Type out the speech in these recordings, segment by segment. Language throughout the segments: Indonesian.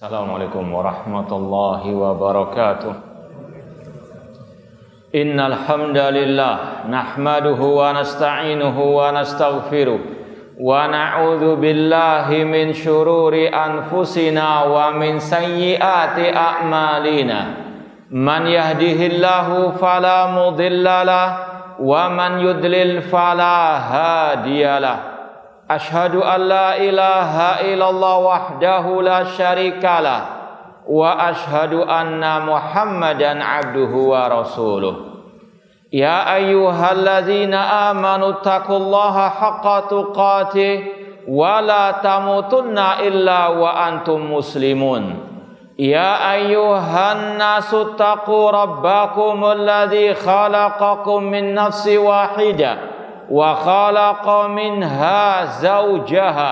Assalamualaikum warahmatullahi wabarakatuh. Innal hamdalillah nahmaduhu wa nasta'inuhu wa nastaghfiruh wa na'udzu billahi min syururi anfusina wa min sayyiati a'malina. Man yahdihillahu fala mudhillalah wa man yudlil fala hadiyalah. Ashhadu an la ilaha illallah wahdahu la syarikalah wa ashhadu anna Muhammadan abduhu wa rasuluh. Ya ayyuhalladzina amanu taqullaha haqqa tuqatih wa la tamutunna illa wa antum muslimun. Ya ayyuhan nasu taqu rabbakumul ladzi khalaqakum min nafsin wahidah wa khalaqa minha zawjaha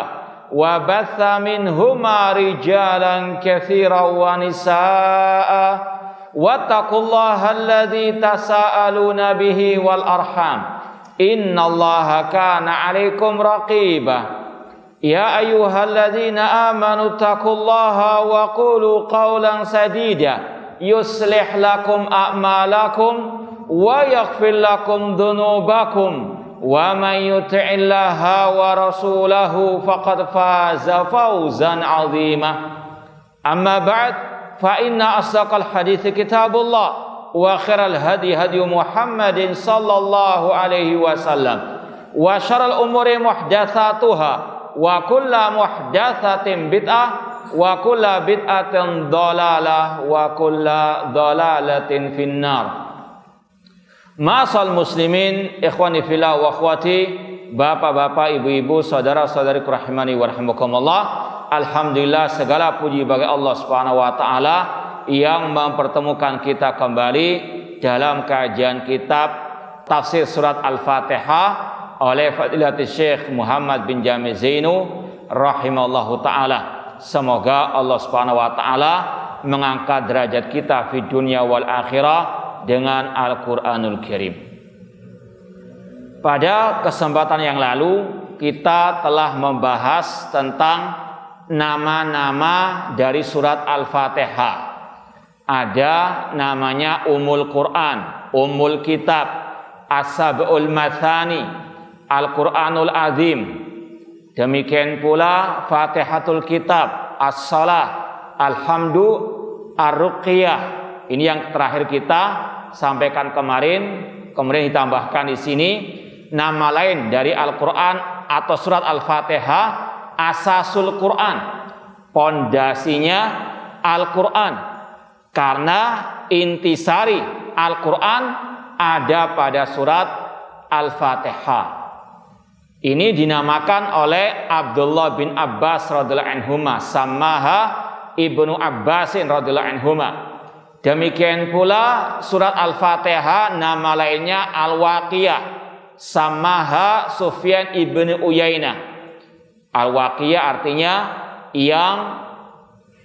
wa batha minhuma rijalan katsiran wa nisaa'a wattaqullaha alladzi tasaaluna bihi wal arham innallaha kana 'alaikum raqiba. Ya ayyuhalladzina amanu taqullaha wa qulu qawlan sadida yuslih lakum a'malakum wa yaghfir lakum dhunubakum wa man yuti'illaha wa rasulahu faqad faza fawzan 'azima. Amma ba'd, fa inna asdaqal hadithi kitabullah wa khairal hadi hadi Muhammadin sallallahu alaihi wasallam wa syarrul umuri muhdatsatuha wa kullu muhdatsatin bid'ah wa kullu bid'atin dhalalah wa kullu dhalalatin finnar. Ma'asal muslimin, ikhwani fillah wa akhwati, bapak-bapak, ibu-ibu, saudara-saudariku rahimani wa rahimakumullah. Alhamdulillah, segala puji bagi Allah Subhanahu wa taala yang mempertemukan kita kembali dalam kajian kitab tafsir surat Al-Fatihah oleh Fadilatul Syekh Muhammad bin Jamil Zainu rahimallahu taala. Semoga Allah Subhanahu wa taala mengangkat derajat kita di dunia wal akhirah dengan Al-Quranul Karim. Pada kesempatan yang lalu kita telah membahas tentang nama-nama dari surat Al-Fatihah. Ada namanya Ummul Quran, Ummul Kitab, As-Sab'ul Mathani, Al-Quranul Azim. Demikian pula Fatihatul Kitab, As-Salah, Alhamdu, Ar-Ruqyah. Ini yang terakhir kita sampaikan kemarin. Kemudian ditambahkan di sini nama lain dari Al-Quran atau surat Al-Fatihah, Asasul Quran, pondasinya Al-Quran. Karena intisari Al-Quran ada pada surat Al-Fatihah. Ini dinamakan oleh Abdullah bin Abbas radhiyallahu anhuma, samaha Ibnu Abbasin radhiyallahu anhuma. Demikian pula surat Al-Fatihah nama lainnya Al-Waqiyah, samaha Sufyan ibn Uyainah. Al-Waqiyah artinya yang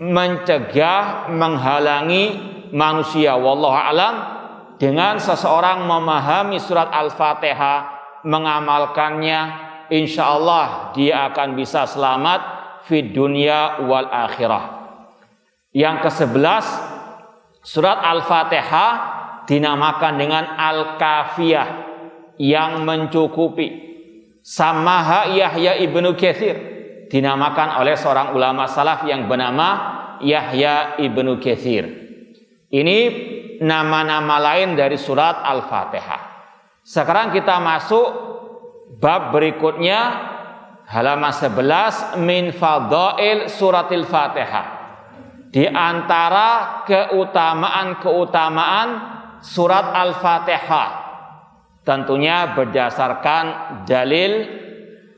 mencegah, menghalangi manusia, wallahu alam, dengan seseorang memahami surat Al-Fatihah, mengamalkannya, insyaallah dia akan bisa selamat di dunia wal akhirah. Yang ke-11, surat Al-Fatihah dinamakan dengan Al-Kafiyah, yang mencukupi. Samaha Yahya ibnu Katsir, dinamakan oleh seorang ulama salaf yang bernama Yahya ibnu Katsir. Ini nama-nama lain dari surat Al-Fatihah. Sekarang kita masuk bab berikutnya, halaman 11, min fadail suratil Fatihah. Di antara keutamaan-keutamaan surat Al-Fatihah, tentunya berdasarkan dalil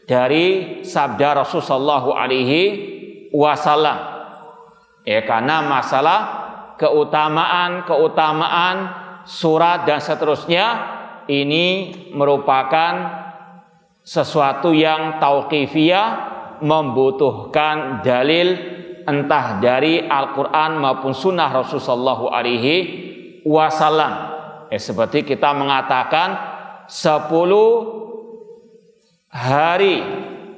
dari sabda Rasulullah alaihi wasallam. Karena masalah keutamaan surat dan seterusnya ini merupakan sesuatu yang tauqifiyah, membutuhkan dalil entah dari Al-Quran maupun sunnah Rasulullah alaihi wasallam. Seperti kita mengatakan 10 hari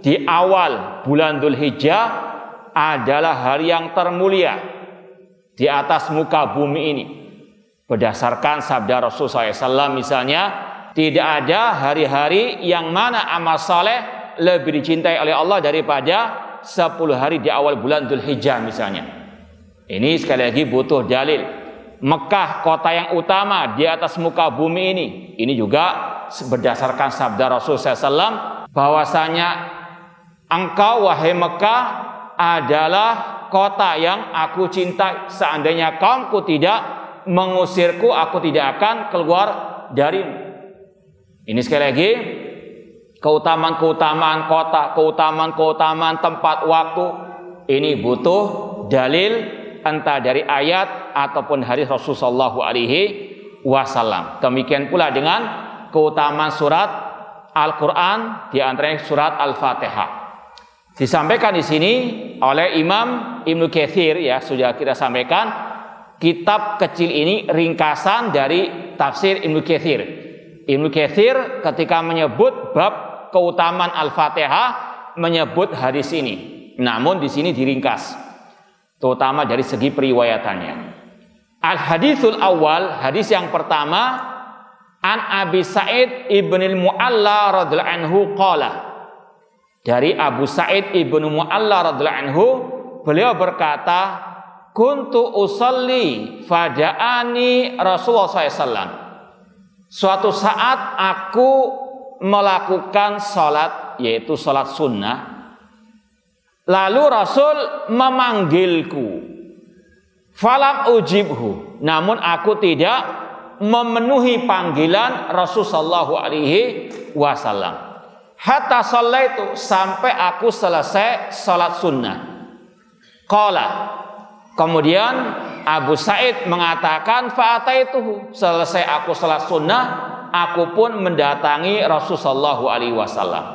di awal bulan Dzulhijjah adalah hari yang termulia di atas muka bumi ini. Berdasarkan sabda Rasulullah SAW misalnya, tidak ada hari-hari yang mana amal saleh lebih dicintai oleh Allah daripada 10 hari di awal bulan Dzulhijjah misalnya. Ini sekali lagi butuh dalil. Mekah kota yang utama di atas muka bumi ini. Ini juga berdasarkan sabda Rasulullah SAW bahwasanya engkau wahai Mekah adalah kota yang aku cintai. Seandainya kaumku tidak mengusirku, aku tidak akan keluar darimu. Ini sekali lagi keutamaan-keutamaan kota, keutamaan-keutamaan tempat waktu. Ini butuh dalil entah dari ayat ataupun hadis Rasulullah SAW. Demikian pula dengan keutamaan surat Al-Quran, di antaranya surat Al-Fatihah. Disampaikan di sini oleh Imam Ibnu Katsir, ya sudah kita sampaikan. Kitab kecil ini ringkasan dari tafsir Ibnu Katsir. Ibnu Katsir ketika menyebut bab keutamaan Al-Fatihah menyebut hadis ini. Namun di sini diringkas, terutama dari segi periwayatannya. Al-hadisul awal, hadis yang pertama, an Abi Sa'id ibnil Mu'alla radhiyallahu anhu qala. Dari Abu Sa'id ibnu Mu'alla radhiyallahu anhu, beliau berkata, kuntu usalli faja'ani Rasulullah SAW. Suatu saat aku melakukan salat, yaitu salat sunnah. Lalu Rasul memanggilku. Falam ujibhu. Namun aku tidak memenuhi panggilan Rasulullah SAW. Hatta shallaitu, sampai aku selesai salat sunnah. Qala. Kemudian Abu Sa'id mengatakan fa'ataituhu, selesai aku salat sunnah, aku pun mendatangi Rasulullah SAW.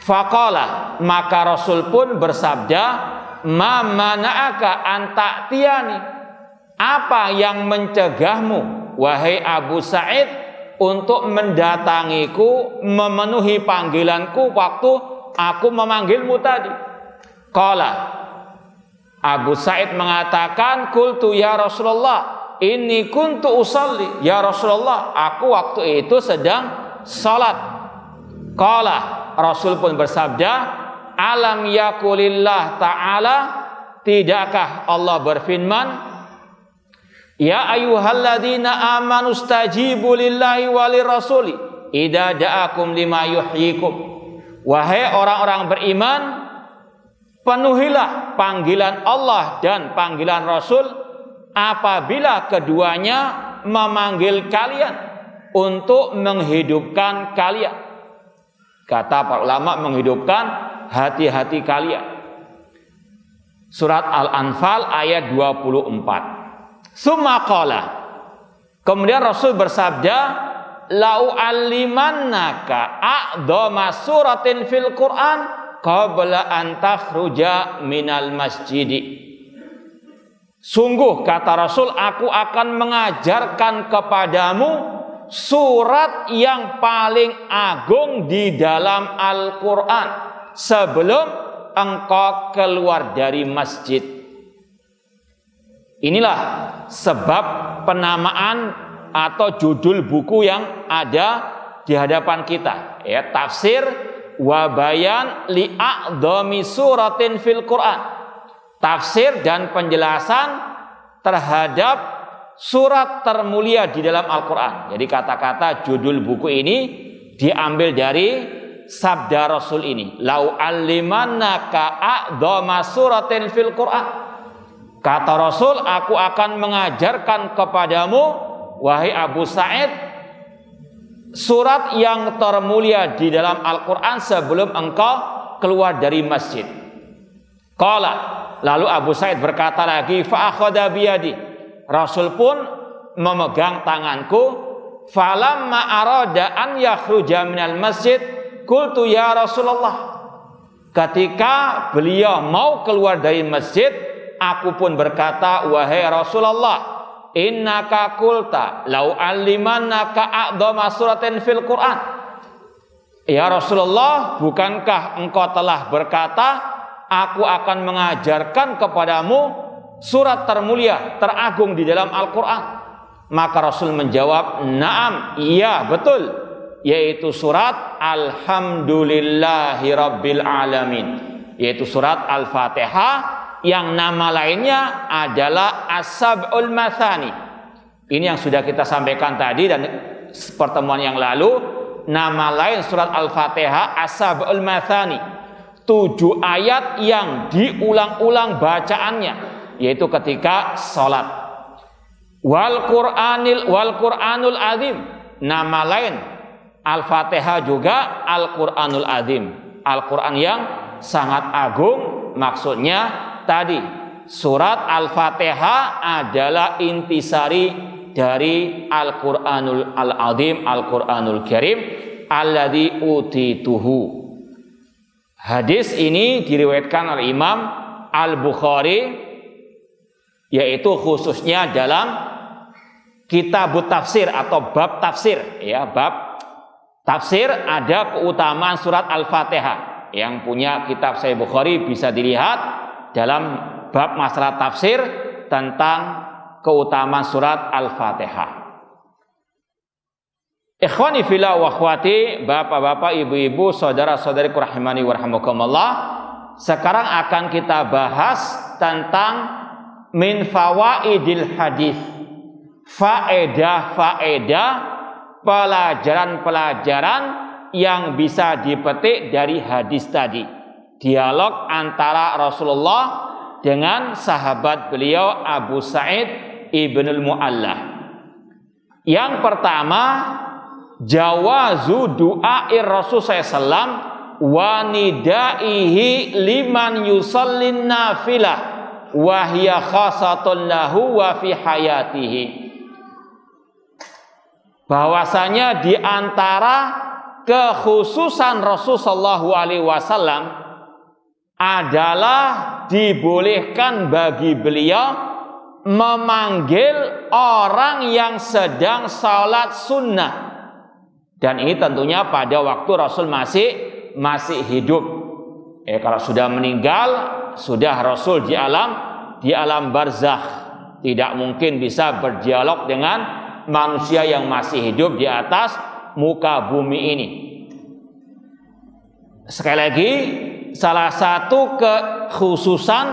Faqala, maka Rasul pun bersabda, ma mana'aka an ta'tiyani, apa yang mencegahmu wahai Abu Sa'id untuk mendatangiku, memenuhi panggilanku waktu aku memanggilmu tadi? Qala, Abu Sa'id mengatakan, qultu ya Rasulullah, inni kuntu usalli. Ya Rasulullah, aku waktu itu sedang salat. Qala, Rasul pun bersabda, alam yakulillah ta'ala, tidakkah Allah berfirman, ya ayyuhalladzina amanu stajibu lillahi walirrasuli idza da'akum lima yuhyikum. Wahai orang-orang beriman, penuhilah panggilan Allah dan panggilan Rasul apabila keduanya memanggil kalian untuk menghidupkan kalian. Kata para ulama, menghidupkan hati-hati kalian. Surat Al-Anfal ayat 24. Summa qala, kemudian Rasul bersabda, lau allimannaka a'dhama suratin fil Qur'an qabla an takhruja minal masjidi. Sungguh kata Rasul, aku akan mengajarkan kepadamu surat yang paling agung di dalam Al-Quran sebelum engkau keluar dari masjid. Inilah sebab penamaan atau judul buku yang ada di hadapan kita, ya, tafsir wa bayan li a'dhami suratin fil Quran. Tafsir dan penjelasan terhadap surat termulia di dalam Al-Quran. Jadi kata-kata judul buku ini diambil dari sabda Rasul ini. Lau allimannaka a'dhama suratin fil Quran. Kata Rasul, aku akan mengajarkan kepadamu wahai Abu Sa'id surat yang termulia di dalam Al-Quran sebelum engkau keluar dari masjid. Qala, lalu Abu Sa'id berkata lagi, fa'akhadha biyadi, Rasul pun memegang tanganku. Falamma arada an yakhruja minal masjid, qultu ya Rasulullah. Ketika beliau mau keluar dari masjid, aku pun berkata, wahai Rasulullah, innaka qulta lau allimannaka a'dhama suratin fil Quran. Ya Rasulullah, bukankah engkau telah berkata, aku akan mengajarkan kepadamu surat termulia, teragung di dalam Al-Quran. Maka Rasul menjawab, na'am, iya betul, yaitu surat Alhamdulillahi Rabbil Alamin, yaitu surat Al-Fatihah, yang nama lainnya adalah As-Sab'ul Mathani. Ini yang sudah kita sampaikan tadi dan pertemuan yang lalu. Nama lain surat Al-Fatihah As-Sab'ul Mathani, 7 ayat yang diulang-ulang bacaannya, yaitu ketika sholat. Wal Qur'anul Azim, nama lain Al-Fatihah juga Al-Qur'anul Azim, Al-Quran yang sangat agung. Maksudnya tadi surat Al-Fatihah adalah intisari dari Al-Qur'anul Al-Azim, Al-Qur'anul Karim, alladzi utituhu. Hadis ini diriwayatkan oleh Imam Al-Bukhari, yaitu khususnya dalam kitab tafsir atau bab tafsir, ya, bab tafsir ada keutamaan surat Al-Fatihah. Yang punya kitab Sahih Bukhari bisa dilihat dalam bab masalah tafsir tentang keutamaan surat Al-Fatihah. Ikhwani fillah wa akhwati, bapak-bapak, ibu-ibu, saudara-saudariku rahimani wa rahimakumullah. Sekarang akan kita bahas tentang min fawaidil hadis. Faedah-faedah, pelajaran-pelajaran yang bisa dipetik dari hadis tadi. Dialog antara Rasulullah dengan sahabat beliau Abu Sa'id Ibnul Mu'alla. Yang pertama, jawazu du'air Rasul SAW wa nidaihi liman yusallin nafilah wa hiya khasatun lahu wa fi hayatihi. Bahwasanya di antara kekhususan Rasul sallallahu alaihi wasallam adalah dibolehkan bagi beliau memanggil orang yang sedang salat sunnah, dan ini tentunya pada waktu Rasul masih hidup. Kalau sudah meninggal, sudah Rasul di alam barzakh, tidak mungkin bisa berdialog dengan manusia yang masih hidup di atas muka bumi ini. Sekali lagi, salah satu kekhususan,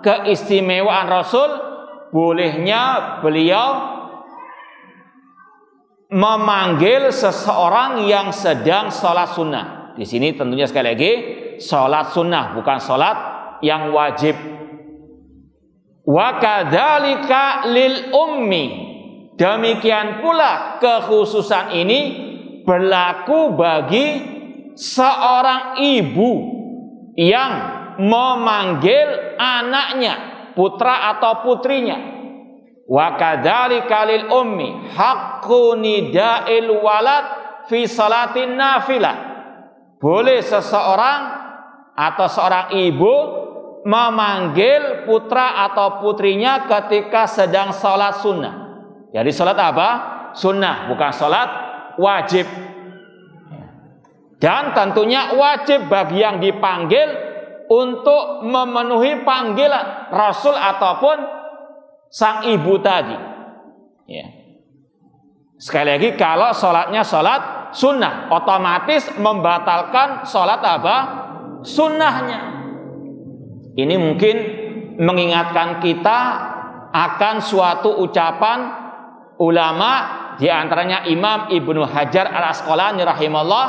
keistimewaan Rasul, bolehnya beliau memanggil seseorang yang sedang sholat sunnah. Di sini tentunya sekali lagi sholat sunnah, bukan sholat yang wajib. Wa kadzalika lil ummi, demikian pula kekhususan ini berlaku bagi seorang ibu yang memanggil anaknya, putra atau putrinya. Wa kadzalika lil ummi haqqu nida'il walad fi salatin nafilah. Boleh seseorang atau seorang ibu memanggil putra atau putrinya ketika sedang sholat sunnah. Jadi sholat apa? Sunnah, bukan sholat wajib. Dan tentunya wajib bagi yang dipanggil untuk memenuhi panggilan Rasul ataupun sang ibu tadi. Ya. Sekali lagi, kalau sholatnya sholat sunnah, otomatis membatalkan sholat apa? Sunnahnya. Ini mungkin mengingatkan kita akan suatu ucapan ulama, di antaranya Imam Ibnu Hajar Al-Asqalani rahimahullah.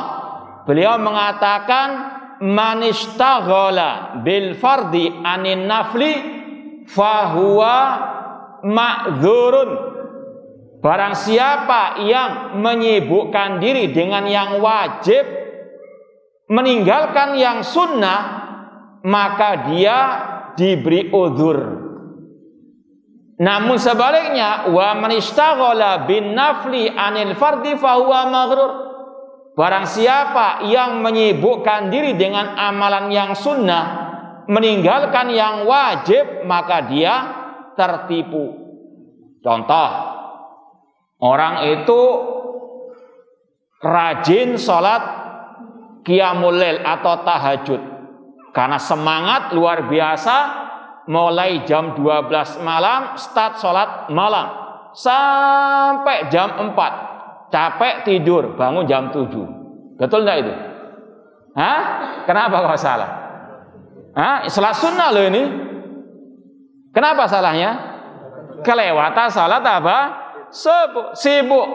Beliau mengatakan, man ishtaghala bil fardi anin nafli fahuwa ma'dzurun. Barang siapa yang menyibukkan diri dengan yang wajib, meninggalkan yang sunnah, maka dia diberi udzur. Namun sebaliknya, wa man ishtaghala bin nafli anil fardi fahuwa maghrur. Barang siapa yang menyibukkan diri dengan amalan yang sunnah, meninggalkan yang wajib, maka dia tertipu. Contoh, orang itu rajin sholat qiyamul lail atau tahajud. Karena semangat luar biasa, mulai jam 12 malam start sholat malam sampai jam 4. Capek tidur, bangun jam 7. Betul enggak itu? Hah? Kenapa kok salah? Hah? Sholat sunnah loh ini. Kenapa salahnya? Kelewatan salat apa? Sibuk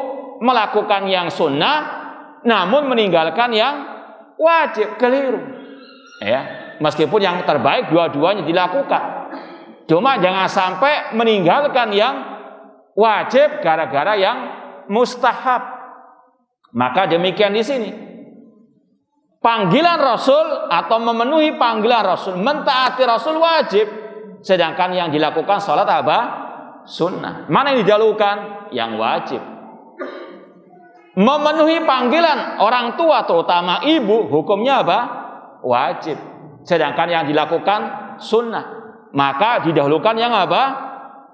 melakukan yang sunnah, namun meninggalkan yang wajib. Keliru. Ya. Meskipun yang terbaik dua-duanya dilakukan. Cuma jangan sampai meninggalkan yang wajib gara-gara yang mustahab. Maka demikian di sini. Panggilan Rasul atau memenuhi panggilan Rasul, mentaati Rasul wajib. Sedangkan yang dilakukan sholat apa? Sunnah. Mana yang didahulukan? Yang wajib. Memenuhi panggilan orang tua terutama ibu, hukumnya apa? Wajib. Sedangkan yang dilakukan sunnah, maka didahulukan yang apa?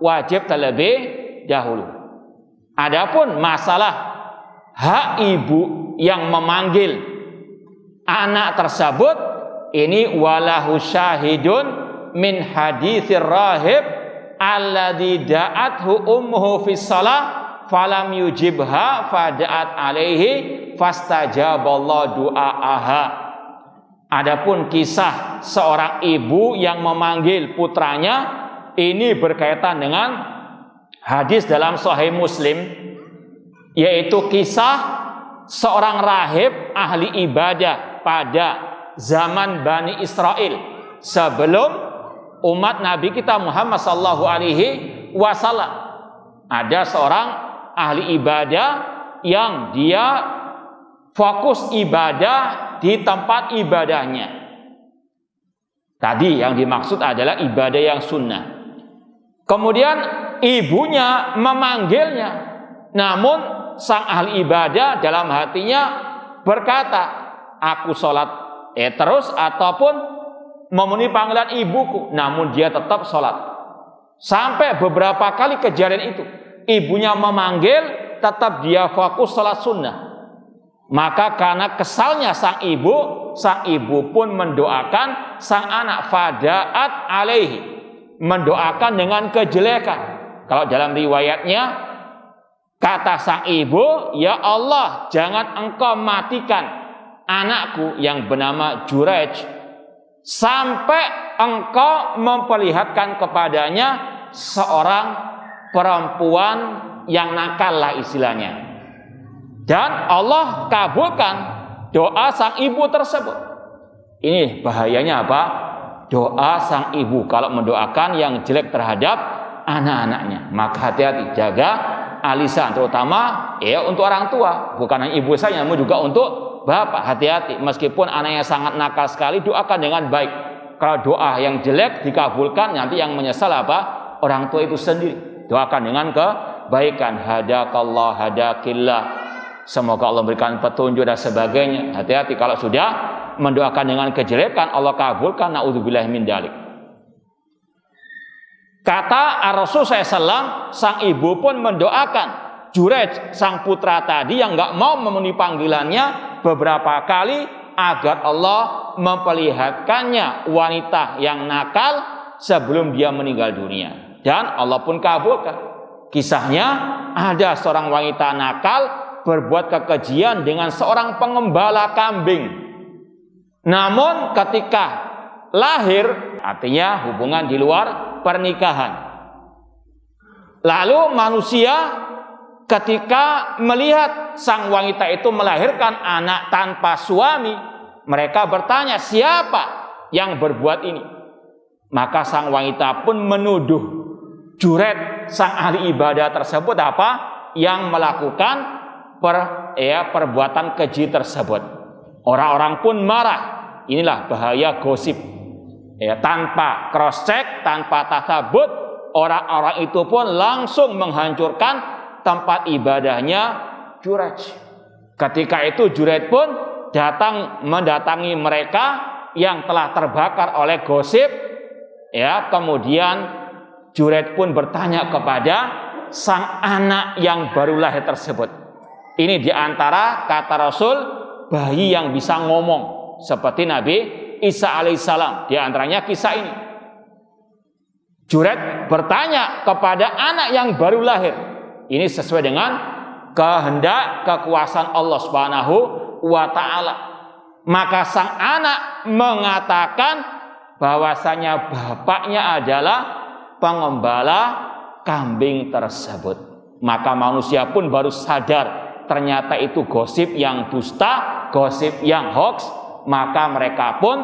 Wajib terlebih dahulu. Adapun masalah hak ibu yang memanggil anak tersebut, ini walahu syahidun min haditsir rahib alladzi da'athu ummuhu fi shalah falam yujibha fada'at alaihi fastajaballahu du'aaha. Adapun kisah seorang ibu yang memanggil putranya, ini berkaitan dengan hadis dalam Sahih Muslim, yaitu kisah seorang rahib ahli ibadah pada zaman Bani Israel sebelum umat Nabi kita Muhammad sallallahu alaihi wasallam. Ada seorang ahli ibadah yang dia fokus ibadah di tempat ibadahnya. Tadi yang dimaksud adalah ibadah yang sunnah. Kemudian ibunya memanggilnya, namun sang ahli ibadah dalam hatinya berkata, aku sholat terus ataupun memenuhi panggilan ibuku. Namun dia tetap sholat. Sampai beberapa kali kejadian itu, ibunya memanggil, tetap dia fokus sholat sunnah. Maka karena kesalnya sang ibu pun mendoakan sang anak, fada'at alaihi, mendoakan dengan kejelekan. Kalau dalam riwayatnya kata sang ibu, ya Allah, jangan engkau matikan anakku yang bernama Juraij sampai engkau memperlihatkan kepadanya seorang perempuan yang nakal lah istilahnya. Dan Allah kabulkan doa sang ibu tersebut. Ini bahayanya apa? Doa sang ibu kalau mendoakan yang jelek terhadap anak-anaknya. Maka hati-hati, jaga alisan, terutama ya untuk orang tua. Bukan hanya ibu saya, namun juga untuk bapak. Hati-hati, meskipun anaknya sangat nakal sekali, doakan dengan baik. Kalau doa yang jelek dikabulkan, nanti yang menyesal apa? Orang tua itu sendiri. Doakan dengan kebaikan. Hadakallah, hadakillah. Semoga Allah berikan petunjuk dan sebagainya. Hati-hati kalau sudah mendoakan dengan kejelekan, Allah kabulkan. Na'udzubillah min dzalik. Kata Rasul SAW, sang ibu pun mendoakan Juraij, sang putra tadi yang nggak mau memenuhi panggilannya beberapa kali, agar Allah memperlihatkannya wanita yang nakal sebelum dia meninggal dunia. Dan Allah pun kabulkan. Kisahnya ada seorang wanita nakal berbuat kekejian dengan seorang pengembala kambing. Namun ketika lahir, artinya hubungan di luar pernikahan. Lalu manusia ketika melihat sang wanita itu melahirkan anak tanpa suami, mereka bertanya, siapa yang berbuat ini? Maka sang wanita pun menuduh Juraij, sang ahli ibadah tersebut apa? Yang melakukan perbuatan keji tersebut. Orang-orang pun marah. Inilah bahaya gosip. Tanpa cross check, tanpa tasabut, orang-orang itu pun langsung menghancurkan tempat ibadahnya Juraij. Ketika itu Juraij pun mendatangi mereka yang telah terbakar oleh gosip. Kemudian Juraij pun bertanya kepada sang anak yang baru lahir tersebut. Ini diantara kata Rasul, bayi yang bisa ngomong seperti Nabi Isa alaihissalam. Di antaranya kisah ini. Juraid bertanya kepada anak yang baru lahir. Ini sesuai dengan kehendak kekuasaan Allah Subhanahu wa taala. Maka sang anak mengatakan bahwasanya bapaknya adalah pengembala kambing tersebut. Maka manusia pun baru sadar ternyata itu gosip yang dusta, gosip yang hoax. Maka mereka pun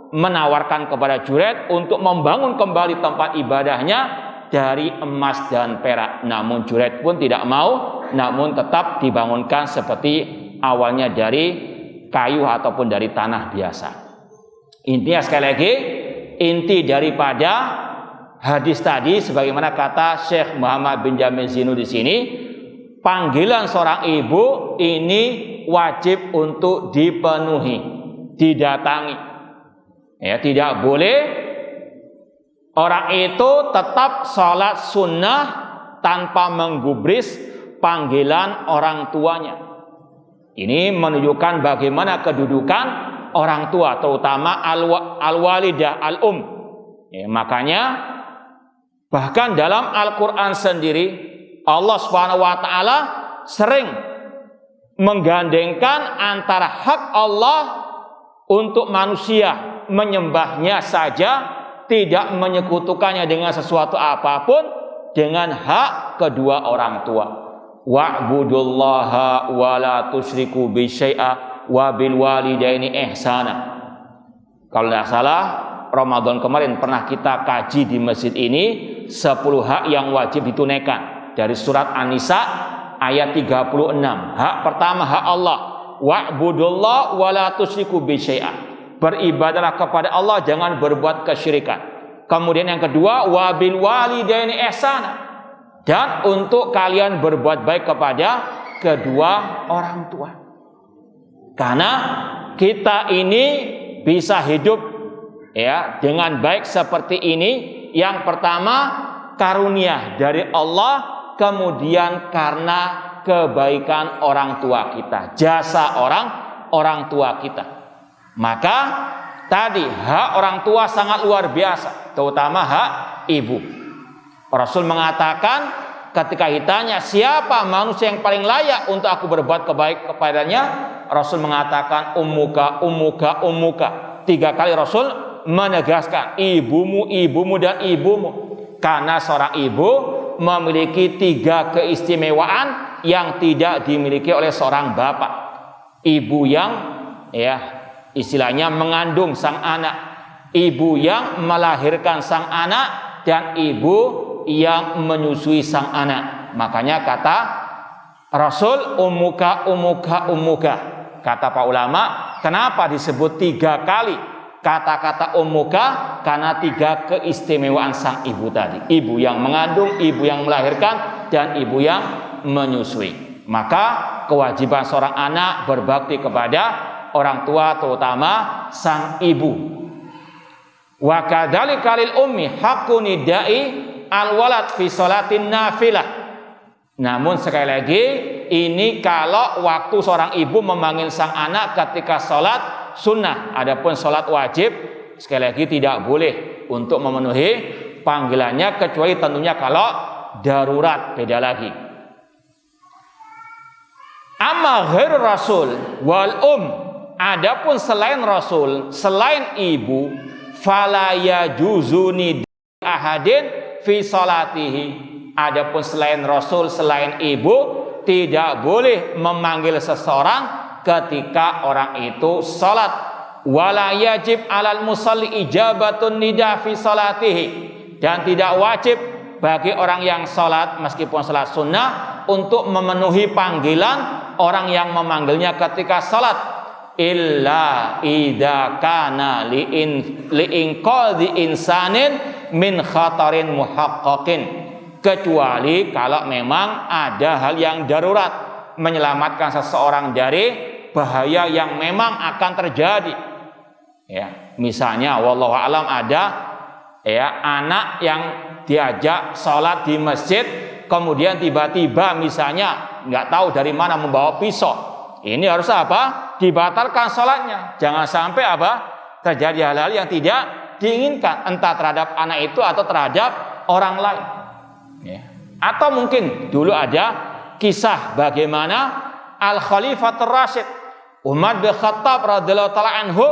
menawarkan kepada Juraid untuk membangun kembali tempat ibadahnya dari emas dan perak. Namun Juraid pun tidak mau, namun tetap dibangunkan seperti awalnya dari kayu ataupun dari tanah biasa. Intinya sekali lagi, inti daripada hadis tadi sebagaimana kata Syekh Muhammad bin Jamil Zinu di sini, panggilan seorang ibu ini wajib untuk dipenuhi, didatangi. Ya, tidak boleh orang itu tetap sholat sunnah tanpa menggubris panggilan orang tuanya. Ini menunjukkan bagaimana kedudukan orang tua, terutama al-walidah, al-um. Ya, makanya bahkan dalam Al-Quran sendiri Allah Subhanahu wa taala sering menggandengkan antara hak Allah untuk manusia menyembahnya saja, tidak menyekutukannya dengan sesuatu apapun, dengan hak kedua orang tua. Wa'budullaha wa la tusyriku bi syai'a wa bil walidaini ihsana. Kalau tidak salah, Ramadan kemarin pernah kita kaji di masjid ini 10 hak yang wajib ditunaikan dari surat An-Nisa ayat 36. Hak pertama hak Allah, wa'budullaha wa la tusyriku bi syai'a. Beribadahlah kepada Allah, jangan berbuat kesyirikan. Kemudian yang kedua, wabil walidaini ihsana, dan untuk kalian berbuat baik kepada kedua orang tua. Karena kita ini bisa hidup ya dengan baik seperti ini. Yang pertama karunia dari Allah, kemudian karena kebaikan orang tua kita, jasa orang tua kita. Maka tadi hak orang tua sangat luar biasa, terutama hak ibu. Rasul mengatakan ketika ditanya siapa manusia yang paling layak untuk aku berbuat kebaik kepadanya, Rasul mengatakan ummuka, ummuka, ummuka. 3 kali Rasul menegaskan ibumu, ibumu, dan ibumu. Karena seorang ibu memiliki 3 keistimewaan yang tidak dimiliki oleh seorang bapak. Ibu yang istilahnya mengandung sang anak, ibu yang melahirkan sang anak, dan ibu yang menyusui sang anak. Makanya kata Rasul ummuka, ummuka, ummuka. Kata para ulama, kenapa disebut 3 kali kata-kata ummuka? Karena 3 keistimewaan sang ibu tadi. Ibu yang mengandung, ibu yang melahirkan, dan ibu yang menyusui. Maka kewajiban seorang anak berbakti kepada orang tua, terutama sang ibu. Wa kadzalika lil ummi haqqun nidai al-walad fi sholatin nafilah. Namun sekali lagi, ini kalau waktu seorang ibu memanggil sang anak ketika sholat sunnah. Adapun sholat wajib, sekali lagi tidak boleh untuk memenuhi panggilannya, kecuali tentunya kalau darurat, beda lagi. Amma ghair rasul wal adapun selain Rasul, selain ibu, fala yajuzuni ahadin fi salatihi. Adapun selain Rasul, selain ibu, tidak boleh memanggil seseorang ketika orang itu salat. Wala yajib alal musalli ijabatun nida fi salatihi, dan tidak wajib bagi orang yang salat meskipun salat sunnah untuk memenuhi panggilan orang yang memanggilnya ketika salat. Illa idza kana liinqadhi insanin min khatarin muhaqqaqin, kecuali kalau memang ada hal yang darurat, menyelamatkan seseorang dari bahaya yang memang akan terjadi. Ya, misalnya wallahu alam ada anak yang diajak sholat di masjid, kemudian tiba-tiba misalnya nggak tahu dari mana membawa pisau. Ini harus apa? Dibatalkan sholatnya. Jangan sampai terjadi hal-hal yang tidak diinginkan, entah terhadap anak itu atau terhadap orang lain. Ya. Atau mungkin dulu ada kisah bagaimana Al-Khalifatur Rasyid Umar bin Khattab radhiyallahu taala anhu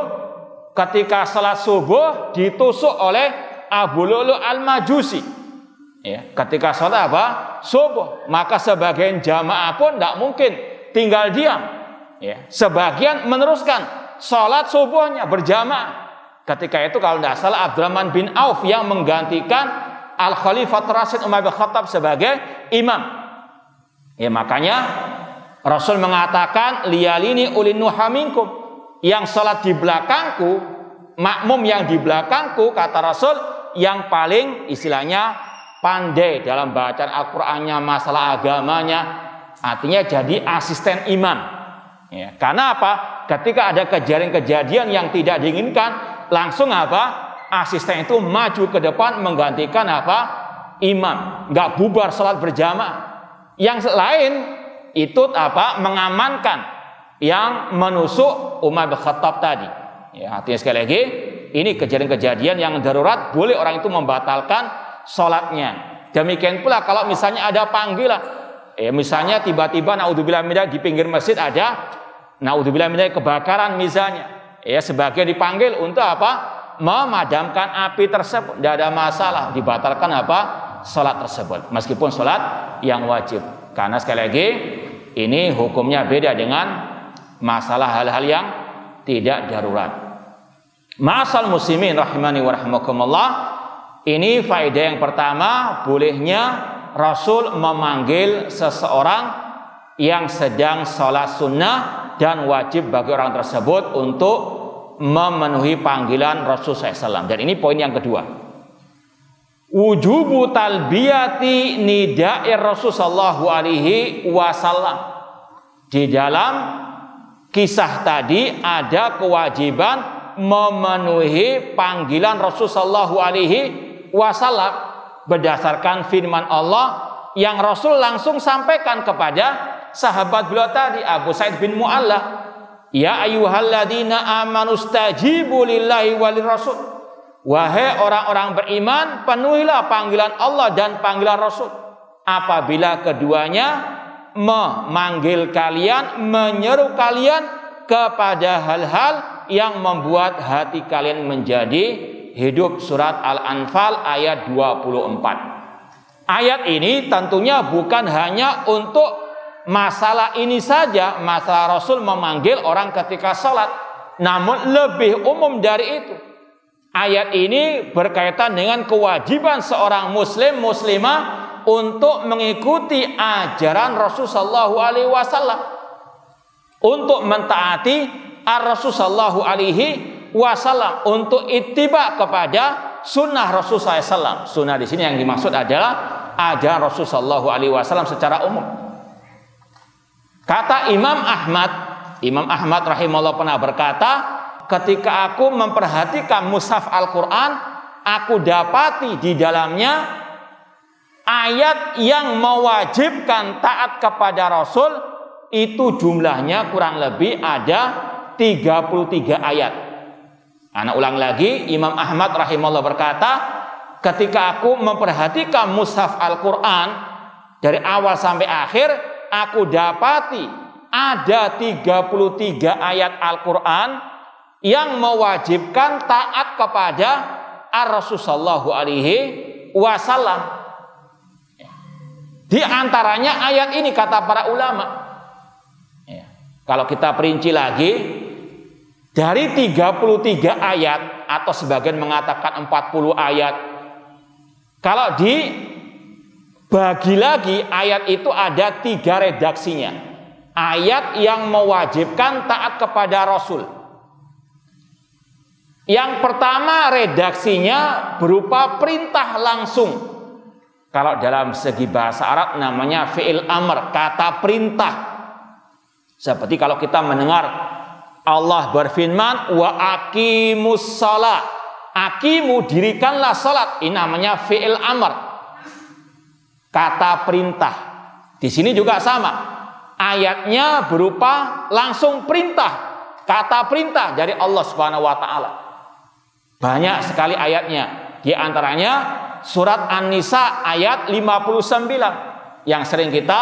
ketika salat subuh ditusuk oleh Abu Lu'lu' Al-Majusi. Ya, ketika salat subuh, maka sebagian jamaah pun tidak mungkin tinggal diam. Ya, sebagian meneruskan salat subuhnya berjamaah. Ketika itu kalau tidak salah Abdurrahman bin Auf yang menggantikan Al-Khalifatur Rasyid Umar bin Khattab sebagai imam. Ya, makanya Rasul mengatakan liyalini ulin nuha minkum, yang salat di belakangku, makmum yang di belakangku, kata Rasul, yang paling istilahnya pandai dalam bacaan Al-Qur'annya, masalah agamanya, artinya jadi asisten imam. Ya, karena apa? Ketika ada kejadian-kejadian yang tidak diinginkan, langsung asisten itu maju ke depan menggantikan imam, nggak bubar salat berjamaah. Yang lain itu mengamankan yang menusuk Umar bin Khattab tadi. Ya, artinya sekali lagi ini kejadian-kejadian yang darurat, boleh orang itu membatalkan sholatnya. Demikian pula kalau misalnya ada panggilan, misalnya tiba-tiba naudzubillah min dzalik di pinggir masjid ada naudzubillah min dzalik kebakaran misalnya, sebagian dipanggil untuk memadamkan api tersebut, tidak ada masalah, dibatalkan sholat tersebut meskipun sholat yang wajib. Karena sekali lagi ini hukumnya beda dengan masalah hal-hal yang tidak darurat. Ma'asal muslimin rahimani wa rahimakumullah, ini faedah yang pertama, bolehnya Rasul memanggil seseorang yang sedang sholat sunnah dan wajib bagi orang tersebut untuk memenuhi panggilan Rasul SAW. Dan ini poin yang kedua, wujubu talbiyati nida'ir Rasul sallallahu alaihi wasallam. Di dalam kisah tadi ada kewajiban memenuhi panggilan Rasul sallallahu alaihi wasallam berdasarkan firman Allah yang Rasul langsung sampaikan kepada sahabat beliau tadi, Abu Sa'id bin Mu'alla, ya ayyuhalladzina amanu stajibu lillahi walir rasul. Wahai orang-orang beriman, penuhilah panggilan Allah dan panggilan Rasul apabila keduanya memanggil kalian, menyeru kalian kepada hal-hal yang membuat hati kalian menjadi hidup. Surat Al-Anfal ayat 24. Ayat ini tentunya bukan hanya untuk masalah ini saja, masalah Rasul memanggil orang ketika sholat, namun lebih umum dari itu. Ayat ini berkaitan dengan kewajiban seorang muslim muslimah untuk mengikuti ajaran Rasulullah SAW, untuk mentaati Rasul Sallallahu Alaihi Wasallam, untuk ittiba kepada sunnah Rasul SAW. Sunnah di sini yang dimaksud adalah ajaran Rasul Sallallahu Alaihi Wasallam secara umum. Kata Imam Ahmad rahimahullah pernah berkata, ketika aku memperhatikan mushaf Al-Quran, aku dapati di dalamnya ayat yang mewajibkan taat kepada Rasul itu jumlahnya kurang lebih ada 33 ayat. Anak ulang lagi, Imam Ahmad rahimahullah berkata, ketika aku memperhatikan mushaf Al-Quran dari awal sampai akhir, aku dapati ada 33 ayat Al-Quran yang mewajibkan taat kepada Rasul sallallahu alaihi wasallam. Di antaranya ayat ini kata para ulama. Kalau kita perinci lagi, dari 33 ayat atau sebagian mengatakan 40 ayat, kalau dibagi lagi ayat itu ada 3 redaksinya. Ayat yang mewajibkan taat kepada Rasul. Yang pertama redaksinya berupa perintah langsung. Kalau dalam segi bahasa Arab namanya fi'il amr, kata perintah. Seperti kalau kita mendengar Allah berfirman, wa aqimus shalah. Aqimu, dirikanlah salat. Ini namanya fi'il amr, kata perintah. Di sini juga sama. Ayatnya berupa langsung perintah, kata perintah dari Allah Subhanahu wa taala. Banyak sekali ayatnya. Di antaranya surat An-Nisa ayat 59 yang sering kita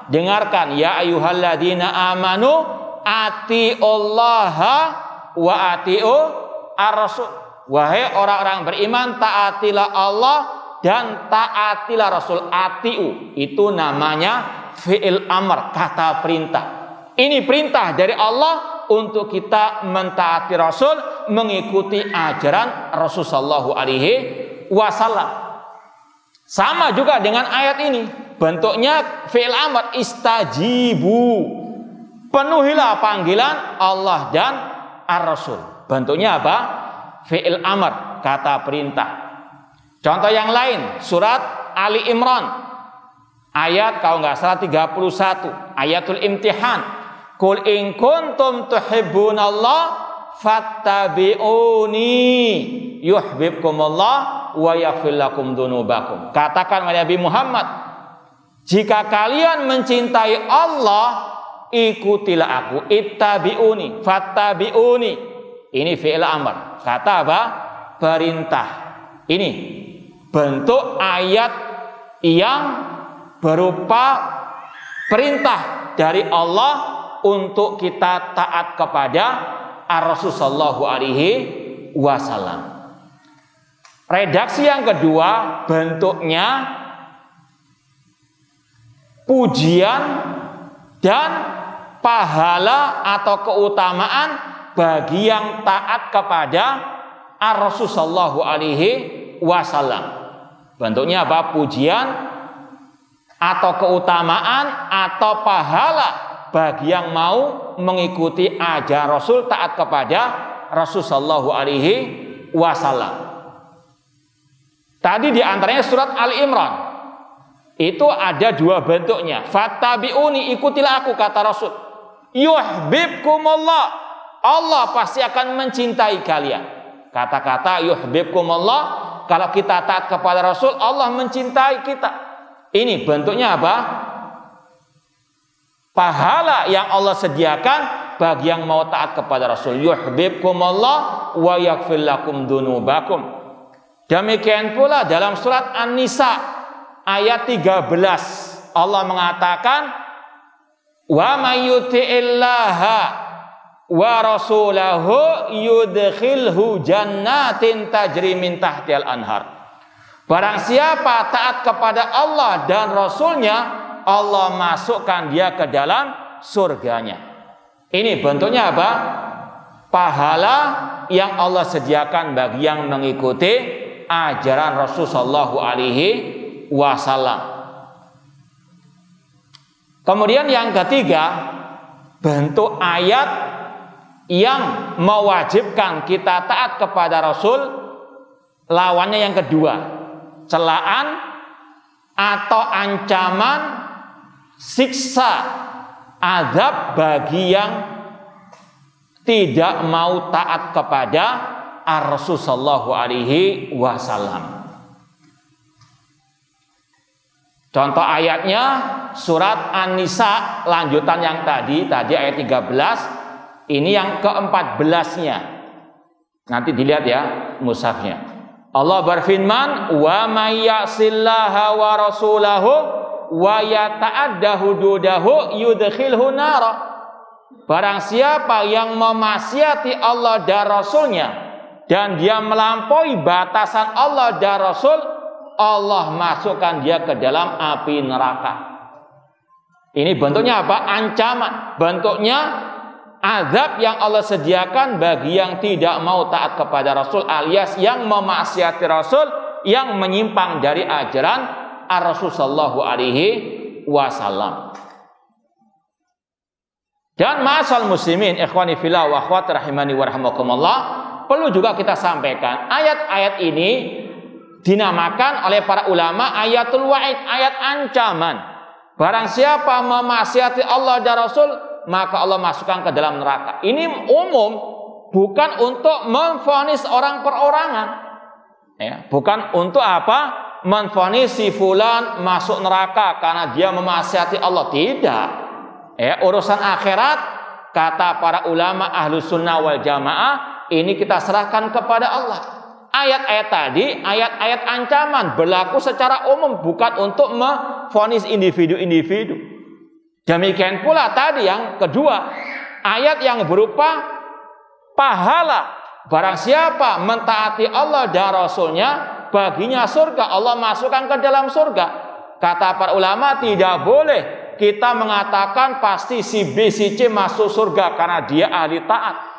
dengarkan. Ya ayyuhalladzina amanu atiullaha wa atiu ar-rasul. Wahai orang-orang beriman, taatilah Allah dan taatilah Rasul. Atiu itu namanya fi'il amr, kata perintah. Ini perintah dari Allah untuk kita mentaati Rasul, mengikuti ajaran Rasul sallallahu alaihi wasallam. Sama juga dengan ayat ini, bentuknya fi'il amr, istajibu. Penuhilah panggilan Allah dan ar-Rasul. Bentuknya apa? Fi'il amr, kata perintah. Contoh yang lain, surat Ali Imran ayat kalau nggak salah 31, ayatul imtihan. Qul in kuntum tuhibbunallah fattabi'uni yuhibbukumullah wa yaghfir lakum dzunubakum. Katakan Nabi Muhammad, jika kalian mencintai Allah, ikutilah aku. Ittabi'uni, fattabi'uni. Ini fi'il amr, kata apa? Perintah. Ini bentuk ayat yang berupa perintah dari Allah untuk kita taat kepada Rasul sallallahu alaihi wasallam. Redaksi yang kedua bentuknya pujian dan pahala atau keutamaan bagi yang taat kepada Rasul sallallahu alaihi wasallam. Bentuknya apa? Pujian atau keutamaan atau pahala bagi yang mau mengikuti ajaran Rasul, taat kepada Rasul sallallahu alaihi wasallam. Tadi di antaranya surat Ali Imran. Itu ada dua bentuknya. Fattabi'uni, ikutilah aku, kata Rasul. Yuhibbukumullah, Allah pasti akan mencintai kalian. Kata-kata yuhibbukumullah, kalau kita taat kepada Rasul, Allah mencintai kita. Ini bentuknya apa? Pahala yang Allah sediakan bagi yang mau taat kepada Rasul. Yuhibbukumullah wa yaghfir lakum dzunubakum. Demikian pula dalam surat An-Nisa ayat 13 Allah mengatakan, wa may yuti'illaha wa rasulahu yudkhilhu jannatin tajri min tahtihal anhar. Barang siapa taat kepada Allah dan Rasulnya, Allah masukkan dia ke dalam surganya. Ini bentuknya apa? Pahala yang Allah sediakan bagi yang mengikuti ajaran Rasul sallallahu alaihi wasallam. Kemudian yang ketiga, bentuk ayat yang mewajibkan kita taat kepada Rasul, lawannya yang kedua, celaan atau ancaman siksa azab bagi yang tidak mau taat kepada Rasul sallallahu alaihi wasallam. Contoh ayatnya surat An-Nisa lanjutan yang tadi ayat 13. Ini yang ke-14-nya. Nanti dilihat ya mushafnya. Allah berfirman, wa may ya'sillaha wa rasulahu wa yata'adda hududahu yudkhilhu nara. Barang siapa yang memaksiati Allah dan Rasulnya dan dia melampaui batasan Allah dan Rasul, Allah masukkan dia ke dalam api neraka. Ini bentuknya apa? Ancaman. Bentuknya azab yang Allah sediakan bagi yang tidak mau taat kepada Rasul, alias yang memaksiati Rasul, yang menyimpang dari ajaran Rasul sallallahu alaihi wasallam. Dan ma'asal muslimin, ikhwani fillah wa akhwati rahimani wa rahimakumullah, perlu juga kita sampaikan, ayat-ayat ini dinamakan oleh para ulama ayatul wa'id, ayat ancaman. Barang siapa memaksiati Allah dan Rasul, maka Allah masukkan ke dalam neraka. Ini umum, bukan untuk memvonis orang perorangan, ya, bukan untuk apa? Memvonis si fulan masuk neraka karena dia memaksiati Allah. Tidak. Ya, urusan akhirat, kata para ulama Ahlus Sunnah wal Jamaah, ini kita serahkan kepada Allah. Ayat-ayat tadi, ayat-ayat ancaman berlaku secara umum, bukan untuk memvonis individu-individu. Demikian pula tadi yang kedua, ayat yang berupa pahala. Barang siapa mentaati Allah dan Rasulnya, baginya surga, Allah masukkan ke dalam surga. Kata para ulama, tidak boleh kita mengatakan pasti si B, si C masuk surga karena dia ahli taat.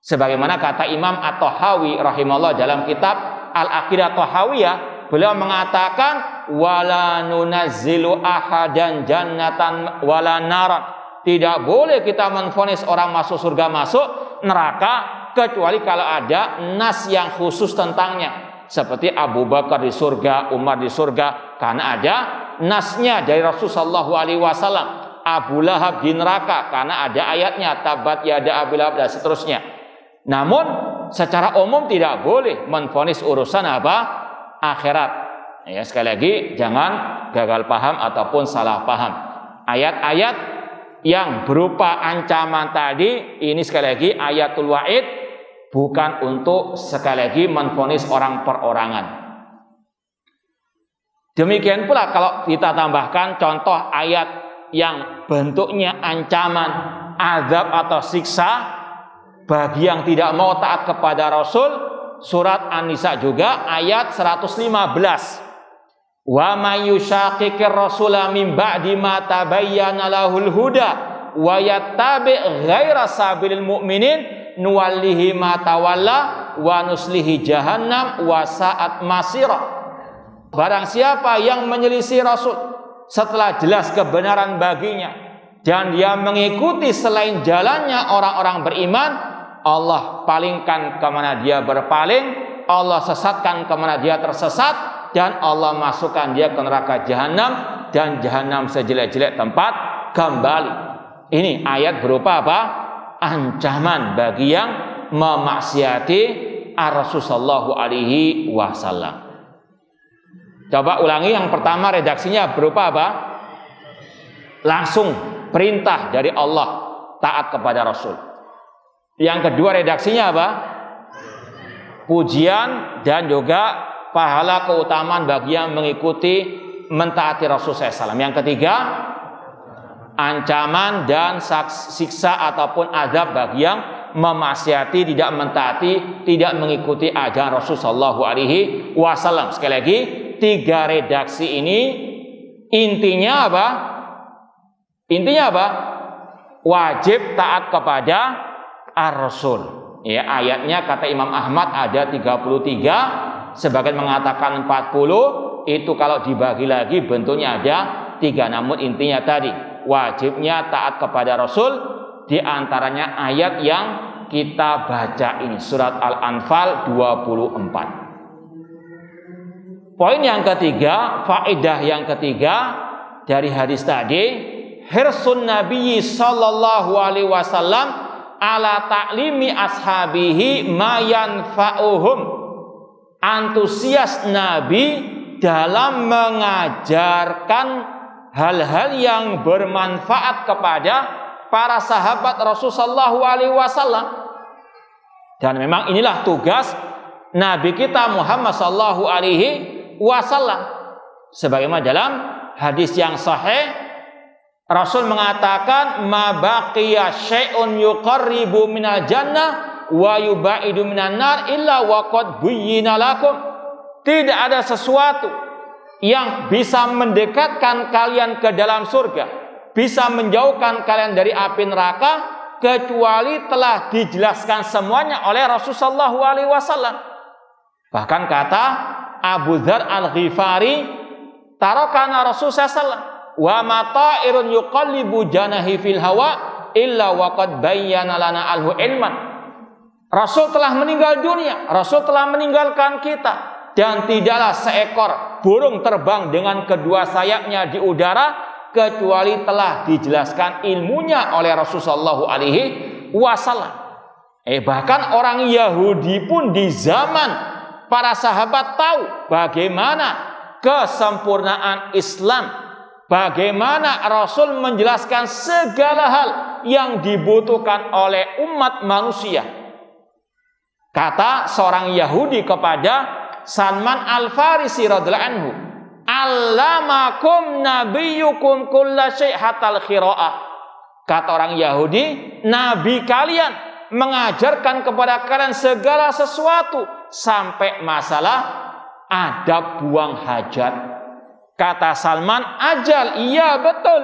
Sebagaimana kata Imam At-Tahawi rahimahullah dalam kitab Al-Aqidah Tahawiyah, beliau mengatakan wala nunazzilu ahadan jannatan wala naran. Tidak boleh kita menvonis orang masuk surga, masuk neraka, kecuali kalau ada nas yang khusus tentangnya. Seperti Abu Bakar di surga, Umar di surga, karena ada nasnya dari Rasulullah SAW. Abu Lahab di neraka karena ada ayatnya tabat yada Abu Lahab dan seterusnya. Namun secara umum tidak boleh menvonis urusan apa? Akhirat. Ya, sekali lagi jangan gagal paham ataupun salah paham. Ayat-ayat yang berupa ancaman tadi ini sekali lagi ayatul wa'id, bukan untuk sekali lagi menvonis orang perorangan. Demikian pula kalau kita tambahkan contoh ayat yang bentuknya ancaman, azab atau siksa bagi yang tidak mau taat kepada Rasul, surat An-Nisa juga ayat 115. Wa may yushaqiqir rasula min ba'di ma tabayyana lahul huda wa yattabi' ghaira sabilil mu'minin nuwallihi ma tawalla wa nuslihi jahannam wa sa'at masira. Barang siapa yang menyelisih Rasul setelah jelas kebenaran baginya dan dia mengikuti selain jalannya orang-orang beriman, Allah palingkan kemana dia berpaling, Allah sesatkan kemana dia tersesat, dan Allah masukkan dia ke neraka jahanam, dan jahanam sejelek-jelek tempat kembali. Ini ayat berupa apa? Ancaman bagi yang memaksiati Rasul sallallahu alaihi wasallam. Coba ulangi, yang pertama redaksinya berupa apa? Langsung perintah dari Allah taat kepada Rasul. Yang kedua redaksinya apa? Pujian dan juga pahala keutamaan bagi yang mengikuti mentaati Rasul SAW. Yang ketiga, ancaman dan siksa ataupun azab bagi yang memaksiati, tidak mentaati, tidak mengikuti ajaran Rasul sallallahu alaihi wasallam. Sekali lagi, tiga redaksi ini intinya apa? Intinya apa? Wajib taat kepada Ar-Rasul. Ya, ayatnya kata Imam Ahmad ada 33, sebagian mengatakan 40, itu kalau dibagi lagi bentuknya ada 3. Namun intinya tadi, wajibnya taat kepada Rasul, di antaranya ayat yang kita baca ini, surat Al-Anfal 24. Poin yang ketiga, faedah yang ketiga dari hadis tadi, hirsun Nabi sallallahu alaihi wasallam ala ta'limi ashabihi ma yanfa'uhum. Antusias Nabi dalam mengajarkan hal-hal yang bermanfaat kepada para sahabat Rasulullah sallallahu alaihi wasallam. Dan memang inilah tugas Nabi kita Muhammad sallallahu alaihi wasallam. Sebagaimana dalam hadis yang sahih, Rasul mengatakan ma baqiya syai'un yuqarribu minal jannah wa yubaidu minan nar illa wa qad buyyina lakum. Tidak ada sesuatu yang bisa mendekatkan kalian ke dalam surga, bisa menjauhkan kalian dari api neraka, kecuali telah dijelaskan semuanya oleh Rasulullah sallallahu alaihi wasallam. Bahkan kata Abu Dzar Al-Ghifari, tarakana Rasulullah sallallahu alaihi wasallam wa mata'irun yuqallibu janahi fil hawa illa waqad bayyana lana alhu ilman. Rasul telah meninggal dunia, Rasul telah meninggalkan kita, dan tidaklah seekor burung terbang dengan kedua sayapnya di udara kecuali telah dijelaskan ilmunya oleh Rasulullah sallallahu alaihi wasallam. Bahkan orang Yahudi pun di zaman para sahabat tahu bagaimana kesempurnaan Islam, bagaimana Rasul menjelaskan segala hal yang dibutuhkan oleh umat manusia. Kata seorang Yahudi kepada Salman Al-Farisi radhiyallahu anhu, "Allamakum nabiyyukum kulla syai' hatal qiraah." Kata orang Yahudi, nabi kalian mengajarkan kepada kalian segala sesuatu sampai masalah adab buang hajat. Kata Salman, "Ajal, iya betul.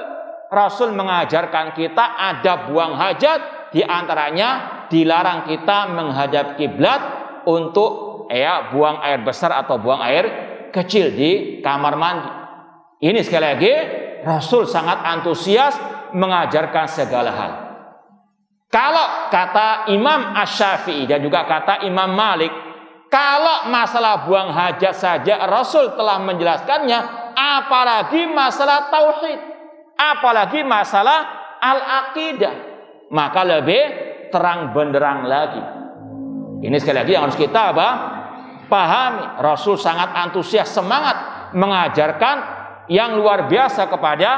Rasul mengajarkan kita adab buang hajat, di antaranya dilarang kita menghadap kiblat untuk buang air besar atau buang air kecil di kamar mandi." Ini sekali lagi Rasul sangat antusias mengajarkan segala hal. Kalau kata Imam Asy-Syafi'i dan juga kata Imam Malik, kalau masalah buang hajat saja Rasul telah menjelaskannya, apalagi masalah tauhid, apalagi masalah al-aqidah, maka lebih terang benderang lagi. Ini sekali lagi yang harus kita pahami. Rasul sangat antusias, semangat mengajarkan yang luar biasa kepada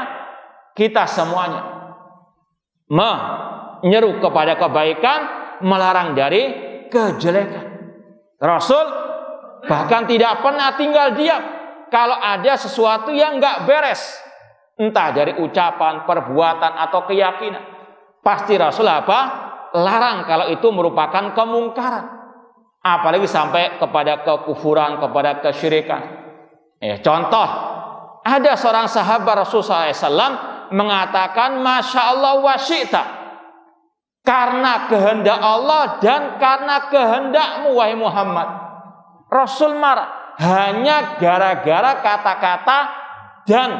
kita semuanya, menyeru kepada kebaikan, melarang dari kejelekan. Rasul bahkan tidak pernah tinggal diam kalau ada sesuatu yang nggak beres, entah dari ucapan, perbuatan atau keyakinan. Pasti Rasul larang kalau itu merupakan kemungkaran, apalagi sampai kepada kekufuran, kepada kesyirikan. Contoh, ada seorang sahabat Rasulullah SAW mengatakan, "Masya Allah wa syi'ta," karena kehendak Allah dan karena kehendakmu wahai Muhammad. Rasul marah hanya gara-gara kata-kata dan.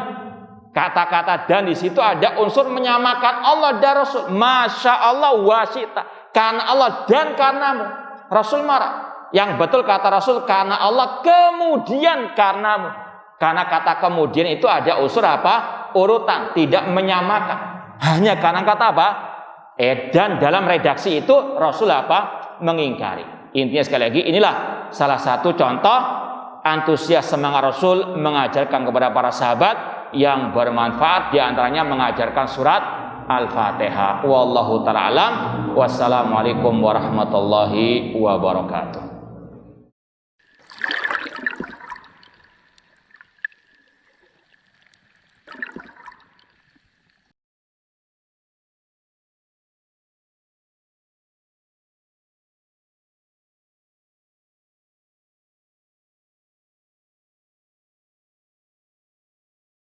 Kata-kata dan di situ ada unsur menyamakan Allah dan Rasul. Masya Allah wa syi'ta, karena Allah dan karenamu. Rasul marah. Yang betul kata Rasul, karena Allah kemudian karenamu. Karena kata kemudian itu ada unsur urutan, tidak menyamakan. Hanya karena kata dan dalam redaksi itu Rasul mengingkari. Intinya sekali lagi, inilah salah satu contoh antusias semangat Rasul mengajarkan kepada para sahabat yang bermanfaat, diantaranya mengajarkan surat Al-Fatihah. Wallahu ta'ala alam. Wassalamualaikum warahmatullahi wabarakatuh.